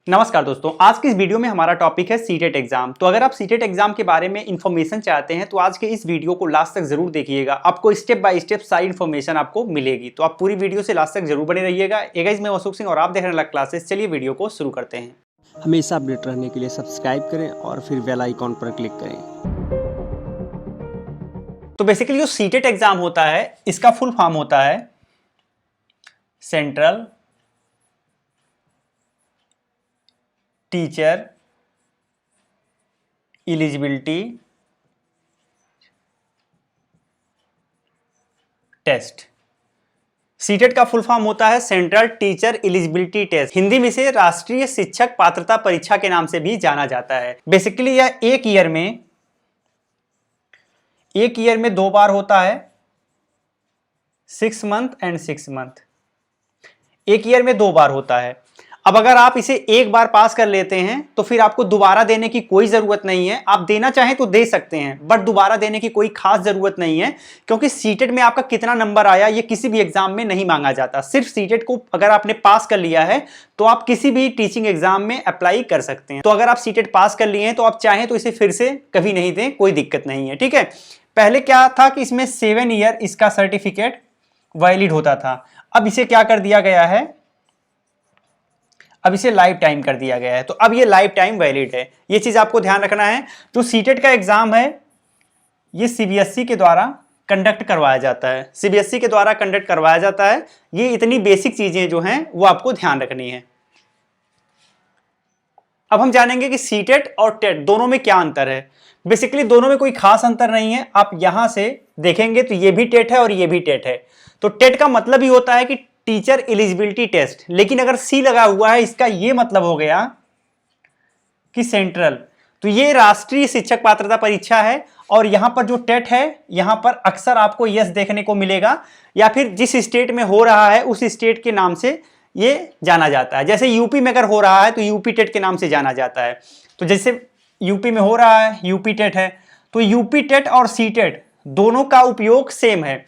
नमस्कार दोस्तों, आज की इस वीडियो में हमारा टॉपिक है सीटेट एग्जाम। तो अगर आप सीटेट एग्जाम के बारे में इन्फॉर्मेशन चाहते हैं तो आज के इस वीडियो को लास्ट तक जरूर देखिएगा। आपको स्टेप बाय स्टेप सारी इन्फॉर्मेशन आपको मिलेगी, तो आप पूरी वीडियो से लास्ट तक जरूर बने रहिएगा। गाइस, मैं अशोक सिंह और आप देख रहे हैं अलग क्लासेस। चलिए वीडियो को शुरू करते हैं। हमेशा अपडेट रहने के लिए सब्सक्राइब करें और फिर बेल आइकॉन पर क्लिक करें। तो बेसिकली जो सीटेट एग्जाम होता है इसका फुल फॉर्म होता है central teacher eligibility test. CTET का फुल फॉर्म होता है central teacher eligibility test. Hindi में इसे राष्ट्रीय शिक्षक पात्रता परीक्षा के नाम से भी जाना जाता है। बेसिकली यह एक ईयर में 2 बार होता है, 6 मंथ एंड 6 मंथ। एक ईयर में 2 बार होता है। अब अगर आप इसे एक बार पास कर लेते हैं तो फिर आपको दोबारा देने की कोई जरूरत नहीं है। आप देना चाहें तो दे सकते हैं, बट दोबारा देने की कोई खास जरूरत नहीं है, क्योंकि सीटेट में आपका कितना नंबर आया ये किसी भी एग्जाम में नहीं मांगा जाता। सिर्फ सीटेट को अगर आपने पास कर लिया है तो आप किसी भी टीचिंग एग्जाम में अप्लाई कर सकते हैं। तो अगर आप सीटेट पास कर लिए हैं तो आप चाहें तो इसे फिर से कभी नहीं दें, कोई दिक्कत नहीं है। ठीक है, पहले क्या था कि इसमें 7 ईयर इसका सर्टिफिकेट वैलिड होता था। अब इसे क्या कर दिया गया है, अब इसे लाइफ टाइम कर दिया गया है। तो अब ये लाइफ टाइम वैलिड है, ये चीज आपको ध्यान रखना है। जो सीटेट का एग्जाम है ये सीबीएसई के द्वारा कंडक्ट करवाया जाता है। सीबीएसई के द्वारा कंडक्ट करवाया जाता है। ये इतनी बेसिक चीजें जो हैं वो आपको ध्यान रखनी है। अब हम जानेंगे कि सीटेट और टेट दोनों में क्या अंतर है। बेसिकली दोनों में कोई खास अंतर नहीं है। आप यहां से देखेंगे तो ये भी टेट है और ये भी टेट है। तो टेट का मतलब ही होता है कि टीचर एलिजिबिलिटी टेस्ट, लेकिन अगर सी लगा हुआ है इसका यह मतलब हो गया कि सेंट्रल। तो ये राष्ट्रीय शिक्षक पात्रता परीक्षा है और यहां पर जो टेट है यहां पर अक्सर आपको यस देखने को मिलेगा, या फिर जिस स्टेट में हो रहा है उस स्टेट के नाम से ये जाना जाता है। जैसे यूपी में अगर हो रहा है तो यूपी टेट के नाम से जाना जाता है। तो जैसे यूपी में हो रहा है यूपी टेट है, तो यूपी टेट और सी टेट दोनों का उपयोग सेम है।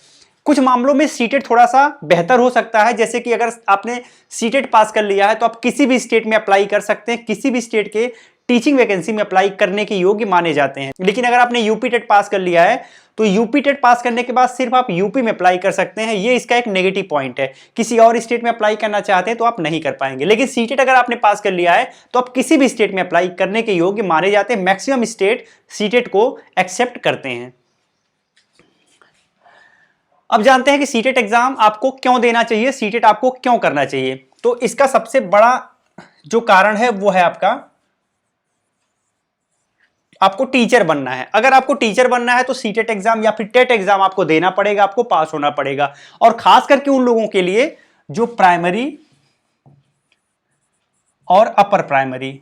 कुछ मामलों में सीटेट थोड़ा सा बेहतर हो सकता है, जैसे कि अगर आपने सीटेट पास कर लिया है तो आप किसी भी स्टेट में अप्लाई कर सकते हैं, किसी भी स्टेट के टीचिंग वैकेंसी में अप्लाई करने के योग्य माने जाते हैं। लेकिन अगर आपने यूपी टेट पास कर लिया है तो यूपी टेट पास करने के बाद सिर्फ आप यूपी में अप्लाई कर सकते हैं। ये इसका एक नेगेटिव पॉइंट है। किसी और स्टेट में अप्लाई करना चाहते हैं तो आप नहीं कर पाएंगे। लेकिन सीटेट अगर आपने पास कर लिया है तो आप किसी भी स्टेट में अप्लाई करने के योग्य माने जाते हैं। मैक्सिमम स्टेट सीटेट को एक्सेप्ट करते हैं। अब जानते हैं कि सीटेट एग्जाम आपको क्यों देना चाहिए, सीटेट आपको क्यों करना चाहिए। तो इसका सबसे बड़ा जो कारण है वो है आपको टीचर बनना है। अगर आपको टीचर बनना है तो सीटेट एग्जाम या फिर टेट एग्जाम आपको देना पड़ेगा, आपको पास होना पड़ेगा। और खास करके उन लोगों के लिए जो प्राइमरी और अपर प्राइमरी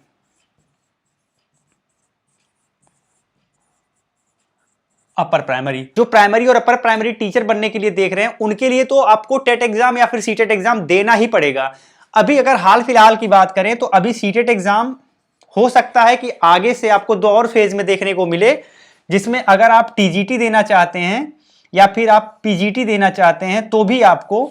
जो प्राइमरी और अपर प्राइमरी टीचर बनने के लिए देख रहे हैं उनके लिए तो आपको टेट एग्जाम या फिर सीटेट एग्जाम देना ही पड़ेगा। अभी अगर हाल फिलहाल की बात करें तो अभी सीटेट एग्जाम हो सकता है कि आगे से आपको 2 और फेज में देखने को मिले, जिसमें अगर आप टीजीटी देना चाहते हैं या फिर आप पीजीटी देना चाहते हैं तो भी आपको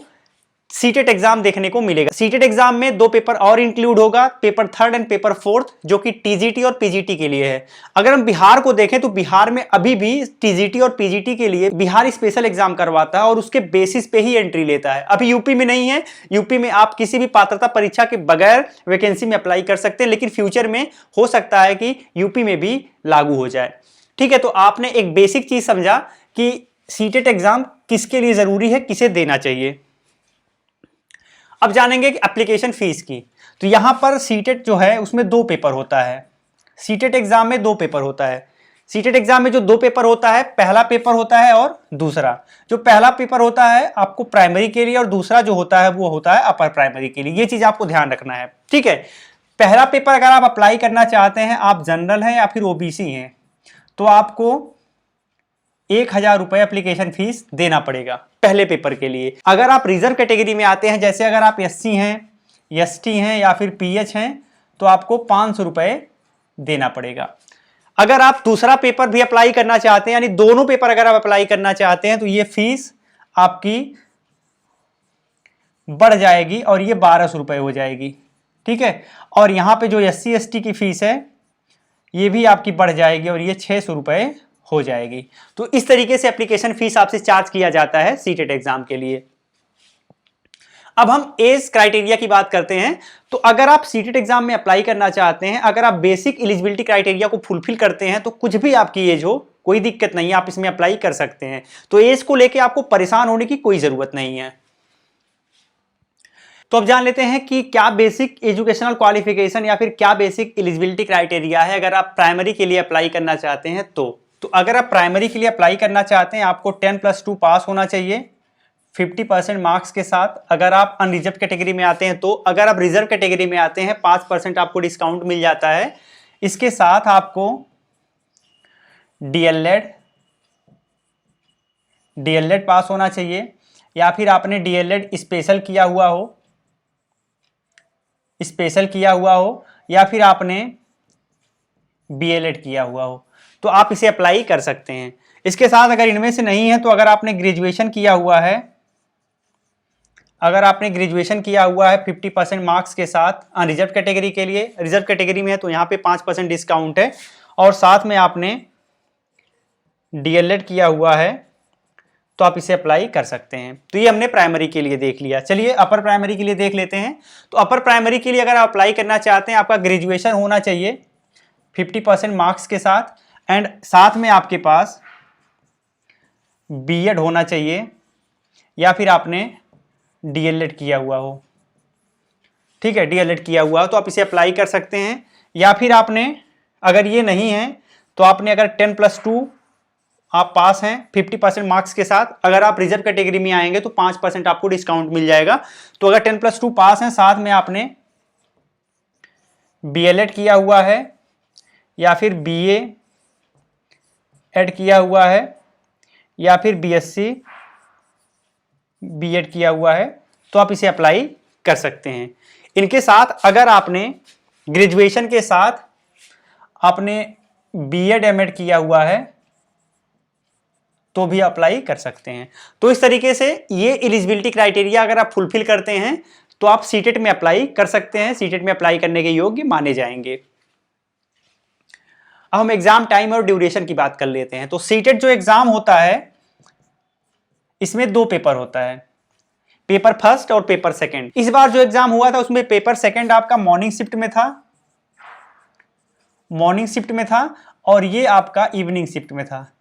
सीटेट एग्जाम देखने को मिलेगा। सीटेट एग्जाम में 2 पेपर और इंक्लूड होगा, पेपर 3 एंड पेपर 4, जो कि टीजीटी और पीजीटी के लिए है। अगर हम बिहार को देखें तो बिहार में अभी भी टीजीटी और पीजीटी के लिए बिहार स्पेशल एग्जाम करवाता है और उसके बेसिस पे ही एंट्री लेता है। अभी यूपी में नहीं है। यूपी में आप किसी भी पात्रता परीक्षा के बगैर वैकेंसी में अप्लाई कर सकते हैं, लेकिन फ्यूचर में हो सकता है कि यूपी में भी लागू हो जाए। ठीक है, तो आपने एक बेसिक चीज समझा कि सीटेट एग्जाम किसके लिए जरूरी है, किसे देना चाहिए। अब जानेंगे कि एप्लीकेशन फीस की। तो यहां पर सीटेट जो है उसमें 2 पेपर होता है। सीटेट एग्जाम में 2 पेपर होता है। सीटेट एग्जाम में जो 2 पेपर होता है, पहला पेपर होता है और दूसरा। जो पहला पेपर होता है आपको प्राइमरी के लिए और दूसरा जो होता है वो होता है अपर प्राइमरी के लिए। ये चीज आपको ध्यान रखना है। ठीक है, पहला पेपर अगर आप अप्लाई करना चाहते हैं, आप जनरल हैं या फिर ओबीसी हैं, तो आपको 1000 रुपए एप्लीकेशन फीस देना पड़ेगा पहले पेपर के लिए। अगर आप रिजर्व कैटेगरी में आते हैं, जैसे अगर आप एससी हैं, एसटी हैं या फिर पीएच हैं, तो आपको 500 रुपए देना पड़ेगा। अगर आप दूसरा पेपर भी अप्लाई करना चाहते हैं, यानी दोनों पेपर अगर आप अप्लाई करना चाहते हैं, तो ये फीस आपकी बढ़ जाएगी और ये 1200 रुपए हो जाएगी। ठीक है। और यहाँ पे जो SC ST की फीस है ये भी आपकी बढ़ जाएगी और ये 600 रुपये हो जाएगी। तो इस तरीके से एप्लीकेशन फीस आपसे चार्ज किया जाता है सीटेट एग्जाम के लिए। अब हम एज क्राइटेरिया की बात करते हैं। तो अगर आप सीटेट एग्जाम में अप्लाई करना चाहते हैं, अगर आप बेसिक एलिजिबिलिटी क्राइटेरिया को फुलफिल करते हैं तो कुछ भी आपकी एज हो कोई दिक्कत नहीं है, आप इसमें अप्लाई कर सकते हैं। तो एज को लेके आपको परेशान होने की कोई जरूरत नहीं है। तो अब जान लेते हैं कि क्या बेसिक एजुकेशनल क्वालिफिकेशन या फिर क्या बेसिक एलिजिबिलिटी क्राइटेरिया है अगर आप प्राइमरी के लिए अप्लाई करना चाहते हैं। तो अगर आप प्राइमरी के लिए अप्लाई करना चाहते हैं आपको 10+2 पास होना चाहिए 50% मार्क्स के साथ। अगर आप अनरिजर्व कैटेगरी में आते हैं, तो अगर आप रिजर्व कैटेगरी में आते हैं 5% आपको डिस्काउंट मिल जाता है। इसके साथ आपको डीएलएड पास होना चाहिए, या फिर आपने डीएलएड स्पेशल किया हुआ हो, या फिर आपने बीएलएड किया हुआ हो, तो आप इसे अप्लाई कर सकते हैं। इसके साथ अगर इनमें से नहीं है तो अगर आपने ग्रेजुएशन किया हुआ है, 50% मार्क्स के साथ अनरिजर्व कैटेगरी के लिए, रिजर्व कैटेगरी में है तो यहाँ पे 5% डिस्काउंट है, और साथ में आपने डीएलएड किया हुआ है तो आप इसे अप्लाई कर सकते हैं। तो ये हमने प्राइमरी के लिए देख लिया। चलिए अपर प्राइमरी के लिए देख लेते हैं। तो अपर प्राइमरी के लिए अगर आप अप्लाई करना चाहते हैं आपका ग्रेजुएशन होना चाहिए 50% मार्क्स के साथ, एंड साथ में आपके पास बीएड होना चाहिए, या फिर आपने डीएलएड किया हुआ हो। ठीक है, डीएलएड किया हुआ हो तो आप इसे अप्लाई कर सकते हैं। या फिर आपने अगर ये नहीं है तो आपने अगर 10+2 आप पास हैं 50% मार्क्स के साथ, अगर आप रिजर्व कैटेगरी में आएंगे तो 5% आपको डिस्काउंट मिल जाएगा। तो अगर 10+2 पास हैं, साथ में आपने बीएलएड किया हुआ है या फिर बीए एड किया हुआ है या फिर बीएससी बीएड किया हुआ है, तो आप इसे अप्लाई कर सकते हैं। इनके साथ अगर आपने ग्रेजुएशन के साथ आपने बीएड एमएड किया हुआ है तो भी अप्लाई कर सकते हैं। तो इस तरीके से ये एलिजिबिलिटी क्राइटेरिया अगर आप फुलफिल करते हैं तो आप सीटेट में अप्लाई कर सकते हैं, सीटेट में अप्लाई करने के योग्य माने जाएंगे। अब हम एग्जाम टाइम और ड्यूरेशन की बात कर लेते हैं। तो सीटेट जो एग्जाम होता है इसमें 2 पेपर होता है, पेपर फर्स्ट और पेपर सेकंड। इस बार जो एग्जाम हुआ था उसमें पेपर सेकंड आपका मॉर्निंग शिफ्ट में था और ये आपका इवनिंग शिफ्ट में था।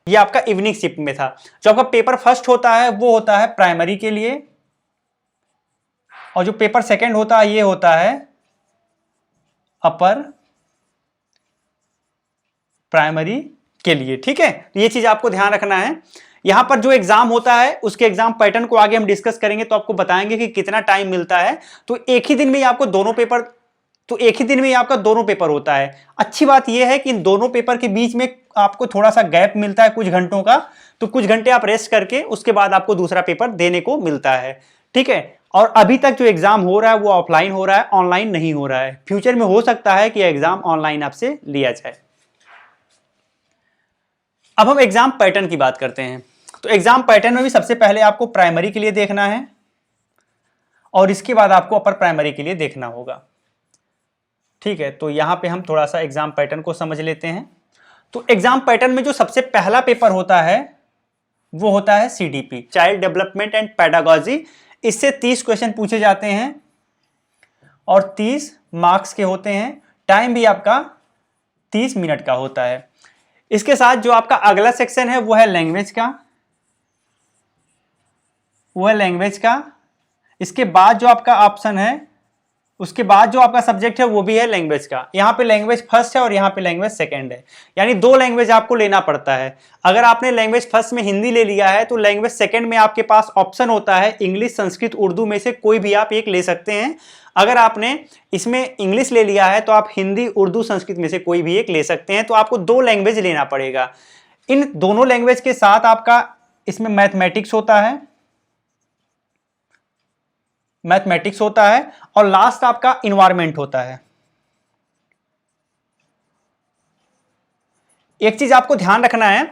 ये आपका इवनिंग शिफ्ट में था। जो आपका पेपर फर्स्ट होता है वो होता है प्राइमरी के लिए, और जो पेपर सेकंड होता है ये होता है अपर प्राइमरी के लिए। ठीक है, ये चीज आपको ध्यान रखना है। यहां पर जो एग्जाम होता है उसके एग्जाम पैटर्न को आगे हम डिस्कस करेंगे तो आपको बताएंगे कि कितना टाइम मिलता है। तो एक ही दिन में आपको दोनों पेपर होता है। अच्छी बात यह है कि इन दोनों पेपर के बीच में आपको थोड़ा सा गैप मिलता है कुछ घंटों का, तो कुछ घंटे आप रेस्ट करके उसके बाद आपको दूसरा पेपर देने को मिलता है। ठीक है, और अभी तक जो एग्जाम हो रहा है वो ऑफलाइन हो रहा है, ऑनलाइन नहीं हो रहा है। फ्यूचर में हो सकता है कि एग्जाम ऑनलाइन आपसे लिया जाए। अब हम एग्जाम पैटर्न की बात करते हैं। तो एग्जाम पैटर्न में भी सबसे पहले आपको प्राइमरी के लिए देखना है और इसके बाद आपको अपर प्राइमरी के लिए देखना होगा। ठीक है, तो यहां पे हम थोड़ा सा एग्जाम पैटर्न को समझ लेते हैं। तो एग्जाम पैटर्न में जो सबसे पहला पेपर होता है वो होता है CDP, child development and pedagogy. इससे 30 क्वेश्चन पूछे जाते हैं और 30 मार्क्स के होते हैं। टाइम भी आपका 30 मिनट का होता है। इसके साथ जो आपका अगला सेक्शन है वो है लैंग्वेज का। इसके बाद जो आपका ऑप्शन है, उसके बाद जो आपका सब्जेक्ट है वो भी है लैंग्वेज का। यहाँ पे लैंग्वेज फर्स्ट है और यहाँ पे लैंग्वेज सेकंड है, यानी 2 लैंग्वेज आपको लेना पड़ता है। अगर आपने लैंग्वेज फर्स्ट में हिंदी ले लिया है तो लैंग्वेज सेकंड में आपके पास ऑप्शन होता है इंग्लिश, संस्कृत, उर्दू में से कोई भी आप एक ले सकते हैं। अगर आपने इसमें इंग्लिश ले लिया है तो आप हिंदी, उर्दू, संस्कृत में से कोई भी एक ले सकते हैं। तो आपको 2 लैंग्वेज लेना पड़ेगा। इन दोनों लैंग्वेज के साथ आपका इसमें मैथमेटिक्स होता है और लास्ट आपका इन्वायरमेंट होता है। एक चीज आपको ध्यान रखना है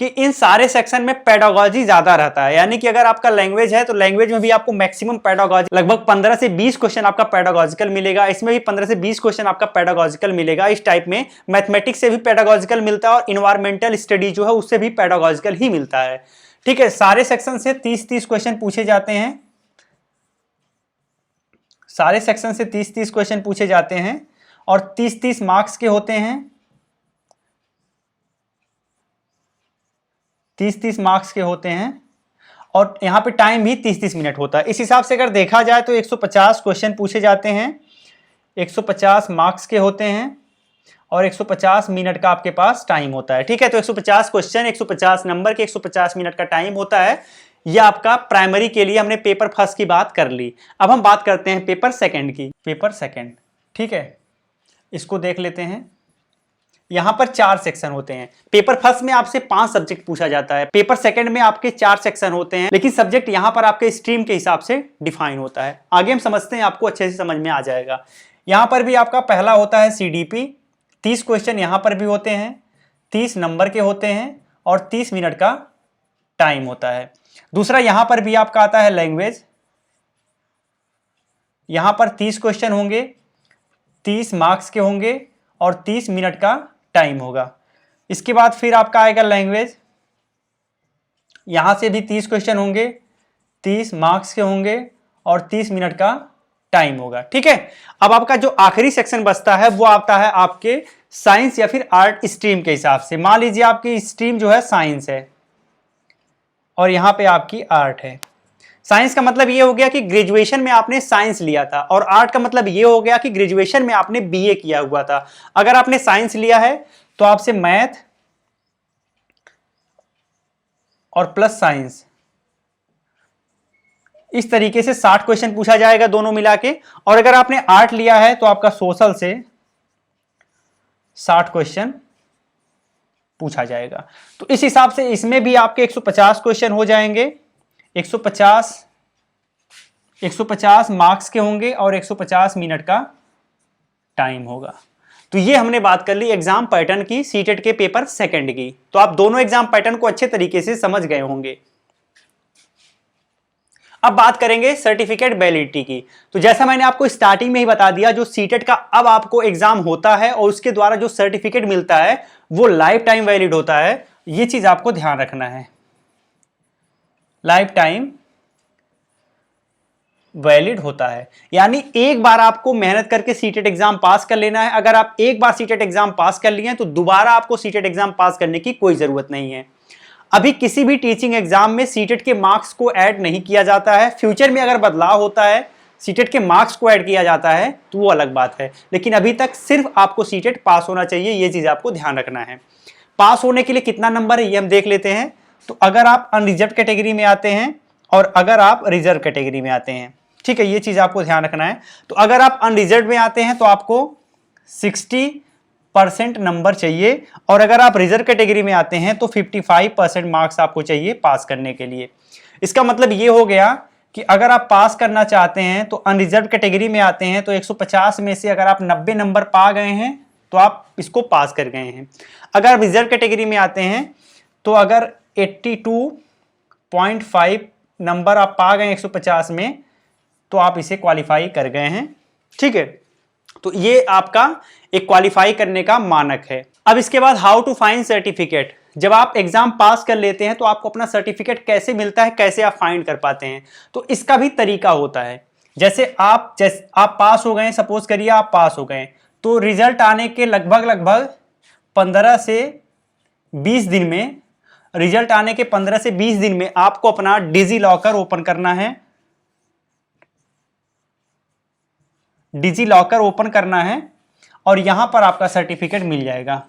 कि इन सारे सेक्शन में पेडागोजी ज्यादा रहता है, यानी कि अगर आपका लैंग्वेज है तो लैंग्वेज में भी आपको मैक्सिमम पेडागोजी, लगभग 15 से 20 क्वेश्चन आपका पेडागोजिकल मिलेगा, इसमें भी 15 से 20 क्वेश्चन आपका पेडागोजिकल मिलेगा। इस टाइप में मैथमेटिक्स से भी पेडागोजिकल मिलता है और इन्वायरमेंटल स्टडी जो है उससे भी पेडागोजिकल ही मिलता है। ठीक है, सारे सेक्शन से 30-30 क्वेश्चन पूछे जाते हैं, सारे सेक्शन से 30-30 क्वेश्चन पूछे जाते हैं और 30-30 मार्क्स के होते हैं, 30-30 मार्क्स के होते हैं और यहाँ पे टाइम भी 30-30 मिनट होता है। इस हिसाब से अगर देखा जाए तो 150 क्वेश्चन पूछे जाते हैं, 150 मार्क्स के होते हैं और 150 मिनट का आपके पास टाइम होता है। ठीक है, तो 150 क्वेश्चन, 150 नंबर के, 150 मिनट का टाइम होता है। यह आपका प्राइमरी के लिए हमने पेपर फर्स्ट की बात कर ली। अब हम बात करते हैं पेपर सेकंड की। पेपर सेकंड, ठीक है, इसको देख लेते हैं। यहां पर 4 सेक्शन होते हैं। पेपर फर्स्ट में आपसे 5 सब्जेक्ट पूछा जाता है, पेपर सेकंड में आपके 4 सेक्शन होते हैं, लेकिन सब्जेक्ट यहां पर आपके स्ट्रीम के हिसाब से डिफाइन होता है। आगे हम समझते हैं, आपको अच्छे से समझ में आ जाएगा। यहां पर भी आपका पहला होता है CDP, 30 क्वेश्चन यहां पर भी होते हैं, 30 नंबर के होते हैं और 30 मिनट का टाइम होता है। दूसरा यहां पर भी आपका आता है लैंग्वेज, यहां पर 30 क्वेश्चन होंगे, 30 मार्क्स के होंगे और 30 मिनट का टाइम होगा। इसके बाद फिर आपका आएगा लैंग्वेज, यहां से भी 30 क्वेश्चन होंगे, 30 मार्क्स के होंगे और 30 मिनट का टाइम होगा। ठीक है, अब आपका जो आखिरी सेक्शन बचता है वो आता है आपके साइंस या फिर आर्ट स्ट्रीम के हिसाब से। मान लीजिए आपकी स्ट्रीम जो है साइंस है और यहां पे आपकी आर्ट है। साइंस का मतलब ये हो गया कि ग्रेजुएशन में आपने साइंस लिया था और आर्ट का मतलब ये हो गया कि ग्रेजुएशन में आपने BA किया हुआ था। अगर आपने साइंस लिया है तो आपसे मैथ और प्लस साइंस, इस तरीके से 60 क्वेश्चन पूछा जाएगा दोनों मिला के। और अगर आपने आर्ट लिया है तो आपका सोशल से 60 क्वेश्चन पूछा जाएगा। तो इस हिसाब से इसमें भी आपके 150 क्वेश्चन हो जाएंगे, 150 मार्क्स के होंगे और 150 मिनट का टाइम होगा। तो ये हमने बात कर ली एग्जाम पैटर्न की, सीटेट के पेपर सेकंड की। तो आप दोनों एग्जाम पैटर्न को अच्छे तरीके से समझ गए होंगे। अब बात करेंगे सर्टिफिकेट वैलिडिटी की। तो जैसा मैंने आपको स्टार्टिंग में ही बता दिया, जो सीटेट का अब आपको एग्जाम होता है और उसके द्वारा जो सर्टिफिकेट मिलता है वो लाइफ टाइम वैलिड होता है। ये चीज आपको ध्यान रखना है, लाइफ टाइम वैलिड होता है, यानी एक बार आपको मेहनत करके सीटेट एग्जाम पास कर लेना है। अगर आप एक बार सीटेट एग्जाम पास कर लिए तो दोबारा आपको सीटेट एग्जाम पास करने की कोई जरूरत नहीं है। अभी किसी भी टीचिंग एग्जाम में सीटेट के मार्क्स को ऐड नहीं किया जाता है। फ्यूचर में अगर बदलाव होता है, सीटेट के मार्क्स को ऐड किया जाता है तो वो अलग बात है, लेकिन अभी तक सिर्फ आपको सीटेट पास होना चाहिए, ये चीज आपको ध्यान रखना है। पास होने के लिए कितना नंबर है ये हम देख लेते हैं। तो अगर आप अनरिजर्व कैटेगरी में आते हैं और अगर आप रिजर्व कैटेगरी में आते हैं, ठीक है, ये चीज आपको ध्यान रखना है। तो अगर आप अनरिजर्व में आते हैं तो आपको 60% नंबर चाहिए और अगर आप रिजर्व कैटेगरी में आते हैं तो 55% मार्क्स आपको चाहिए पास करने के लिए। इसका मतलब ये हो गया कि अगर आप पास करना चाहते हैं तो अनरिजर्व कैटेगरी में आते हैं तो 150 में से अगर आप 90 नंबर पा गए हैं तो आप इसको पास कर गए हैं। अगर आप रिजर्व कैटेगरी में आते हैं तो अगर 82.5 नंबर आप पा गए 150 में तो आप इसे क्वालिफाई कर गए हैं। ठीक है, तो ये आपका एक क्वालिफाई करने का मानक है। अब इसके बाद हाउ टू फाइंड सर्टिफिकेट। जब आप एग्जाम पास कर लेते हैं तो आपको अपना सर्टिफिकेट कैसे मिलता है, कैसे आप फाइंड कर पाते हैं, तो इसका भी तरीका होता है। जैसे आप पास हो गए, सपोज करिए आप पास हो गए, तो रिजल्ट आने के लगभग 15 से 20 दिन में, रिजल्ट आने के 15 से 20 दिन में आपको अपना डिजी लॉकर ओपन करना है। डिजी लॉकर ओपन करना है और यहां पर आपका सर्टिफिकेट मिल जाएगा,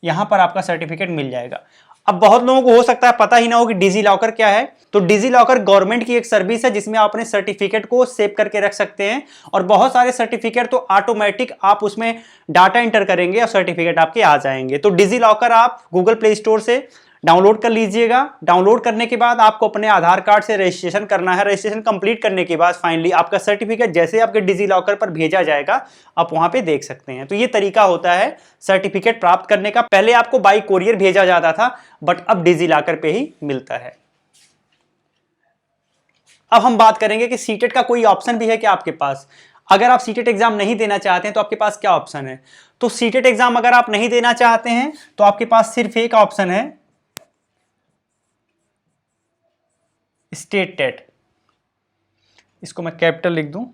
यहां पर आपका सर्टिफिकेट मिल जाएगा। अब बहुत लोगों को हो सकता है पता ही ना हो कि डिजी लॉकर क्या है। तो डिजी लॉकर गवर्नमेंट की एक सर्विस है जिसमें आप अपने सर्टिफिकेट को सेव करके रख सकते हैं और बहुत सारे सर्टिफिकेट तो ऑटोमेटिक आप उसमें डाटा एंटर करेंगे और सर्टिफिकेट आपके आ जाएंगे। तो डिजी लॉकर आप गूगल प्ले स्टोर से डाउनलोड कर लीजिएगा। डाउनलोड करने के बाद आपको अपने आधार कार्ड से रजिस्ट्रेशन करना है। रजिस्ट्रेशन कंप्लीट करने के बाद फाइनली आपका सर्टिफिकेट जैसे आपके डिजी लॉकर पर भेजा जाएगा, आप वहां पे देख सकते हैं। तो ये तरीका होता है सर्टिफिकेट प्राप्त करने का। पहले आपको बाई कोरियर भेजा जाता था, बट अब डिजी लॉकर पे ही मिलता है। अब हम बात करेंगे कि सीटेट का कोई ऑप्शन भी है क्या आपके पास। अगर आप सीटेट एग्जाम नहीं देना चाहते हैं तो आपके पास क्या ऑप्शन है। तो सीटेट एग्जाम अगर आप नहीं देना चाहते हैं तो आपके पास सिर्फ एक ऑप्शन है, स्टेट टेट। इसको मैं कैपिटल लिख दूं,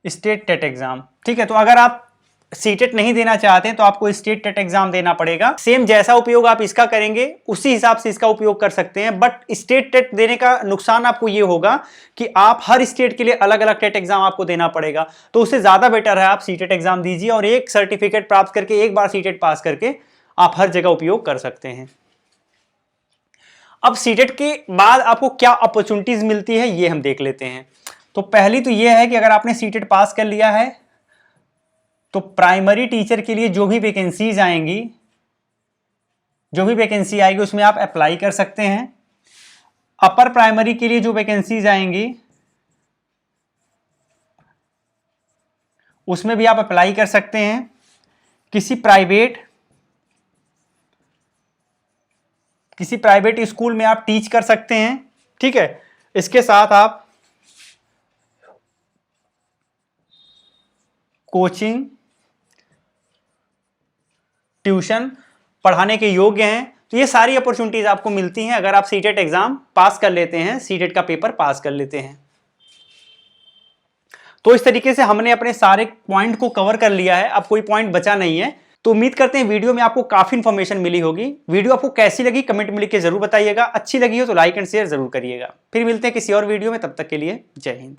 स्टेट टेट एग्जाम। ठीक है, तो अगर आप सीटेट नहीं देना चाहते हैं तो आपको स्टेट टेट एग्जाम देना पड़ेगा। सेम जैसा उपयोग आप इसका करेंगे उसी हिसाब से इसका उपयोग कर सकते हैं। बट स्टेट टेट देने का नुकसान आपको ये होगा कि आप हर स्टेट के लिए अलग अलग टेट एग्जाम आपको देना पड़ेगा। तो उससे ज्यादा बेटर है आप सीटेट एग्जाम दीजिए और एक सर्टिफिकेट प्राप्त करके, एक बार सीटेट पास करके आप हर जगह उपयोग कर सकते हैं। अब सीटेट के बाद आपको क्या अपॉर्चुनिटीज मिलती है ये हम देख लेते हैं। तो पहली तो ये है कि अगर आपने सीटेट पास कर लिया है तो प्राइमरी टीचर के लिए जो भी वैकेंसीज आएंगी, जो भी वैकेंसी आएगी उसमें आप अप्लाई कर सकते हैं। अपर प्राइमरी के लिए जो वैकेंसीज आएंगी उसमें भी आप अप्लाई कर सकते हैं। किसी प्राइवेट स्कूल में आप टीच कर सकते हैं। ठीक है, इसके साथ आप कोचिंग, ट्यूशन पढ़ाने के योग्य हैं। तो ये सारी अपॉर्चुनिटीज आपको मिलती हैं अगर आप सीटेट एग्जाम पास कर लेते हैं, सीटेट का पेपर पास कर लेते हैं। तो इस तरीके से हमने अपने सारे पॉइंट को कवर कर लिया है, अब कोई पॉइंट बचा नहीं है। तो उम्मीद करते हैं वीडियो में आपको काफी इंफॉर्मेशन मिली होगी। वीडियो आपको कैसी लगी कमेंट में लिख के जरूर बताइएगा। अच्छी लगी हो तो लाइक एंड शेयर जरूर करिएगा। फिर मिलते हैं किसी और वीडियो में, तब तक के लिए जय हिंद।